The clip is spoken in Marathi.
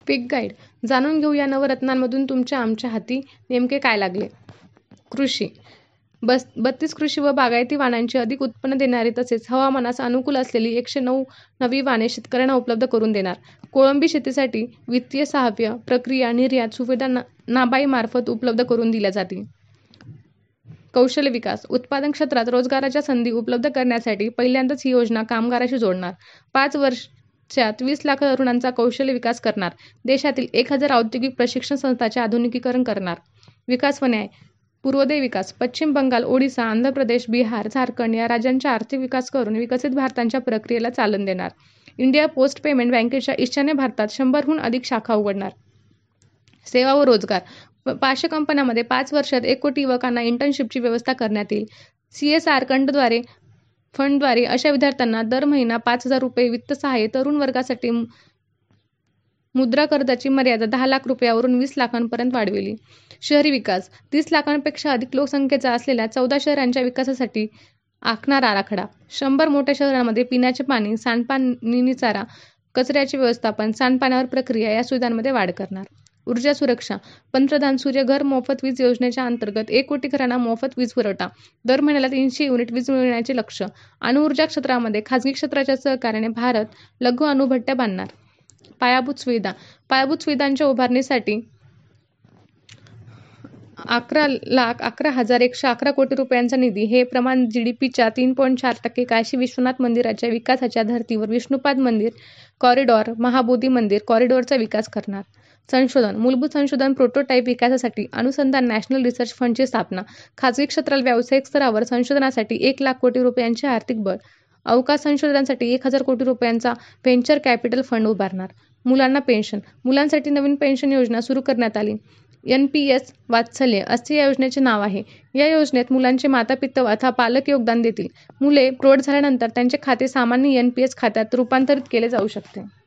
पीक गाईड. जाणून घेऊ या नवरत्नांमधून तुमच्या आमच्या हाती नेमके काय लागले. कृषी. 32 कृषी व बागायती वाणांची अधिक उत्पन्न देणारी तसेच हवामानास अनुकूल असलेली 109 नवी वाणे शेतकऱ्यांना उपलब्ध करून देणार. कोळंबी शेतीसाठी वित्तीय सहाय्य, प्रक्रिया, निर्यात सुविधा नाबाई मार्फत उपलब्ध करून दिल्या जातील. कौशल्य विकास. उत्पादन क्षेत्रात रोजगाराच्या संधी उपलब्ध करण्यासाठी पहिल्यांदाच ही योजना कामगाराशी जोडणार. 5 वर्षात 20 लाख तरुणांचा कौशल्य विकास करणार. देशातील 1000 औद्योगिक प्रशिक्षण संस्थांचे आधुनिकीकरण करणार. विकास व न्याय. पूर्वोदय विकास. पश्चिम बंगाल, ओडिशा, आंध्र प्रदेश, बिहार, झारखंड या राज्यांचा आर्थिक विकास करून विकसित भारताच्या प्रक्रियेला चालना देणार. इंडिया पोस्ट पेमेंट बँकेच्या ईशान्य भारतात 100हून अधिक शाखा उघडणार. सेवा व रोजगार. 500 कंपन्यांमध्ये 5 वर्षात 1 कोटी युवकांना इंटर्नशिपची व्यवस्था करण्यात येईल. CSR फंडद्वारे अशा विद्यार्थ्यांना दर महिना 5,000 रुपये वित्त सहाय्य. तरुण वर्गासाठी मुद्रा कर्जाची मर्यादा 10 लाख रुपयावरून 20 लाखांपर्यंत वाढवली. शहरी विकास. 30 लाखांपेक्षा अधिक लोकसंख्येचा असलेल्या 14 शहरांच्या विकासासाठी आखणार आराखडा. 100 मोठ्या शहरांमध्ये पिण्याचे पाणी, सांडपाणी निचरा, कचऱ्याचे व्यवस्थापन, सांडपाण्यावर प्रक्रिया या सुविधांमध्ये वाढ करणार. ऊर्जा सुरक्षा. पंतप्रधान सूर्यघर मोफत वीज योजनेच्या अंतर्गत 1 कोटी घरांना मोफत वीज पुरवठा. दर महिन्याला 300 युनिट वीज मिळविण्याचे लक्ष्य. अणुऊर्जा क्षेत्रामध्ये खासगी क्षेत्राच्या सहकार्याने भारत लघु अणुभट्ट्या बांधणार. पायाभूत सुविधा. पायाभूत सुविधांच्या उभारणीसाठी 11,11,111 कोटी रुपयांचा निधी. हे प्रमाण GDPच्या 3.4%. काशी विश्वनाथ मंदिराच्या विकासाच्या धर्तीवर विष्णुपाद मंदिर कॉरिडॉर, महाबोधी मंदिर कॉरिडॉरचा विकास करणार. संशोधन. मूलभूत संशोधन प्रोटोटाईप विकासासाठी अनुसंधान नॅशनल रिसर्च फंडची स्थापना. खासगी क्षेत्राला व्यावसायिक स्तरावर संशोधनासाठी 1 लाख कोटी रुपयांचे आर्थिक बळ. अवकाश संशोधनासाठी 1,000 कोटी रुपयांचा व्हेंचर कॅपिटल फंड उभारणार. मुलांना पेन्शन. मुलांसाठी नवीन पेन्शन योजना सुरू करण्यात आली. NPS वात्सल्य असे या योजनेचे नाव आहे. या योजनेत मुलांचे मातापिता अथवा पालक योगदान देतील. मुले प्रौढ झाल्यानंतर त्यांचे खाते सामान्य NPS खात्यात रूपांतरित केले जाऊ शकते.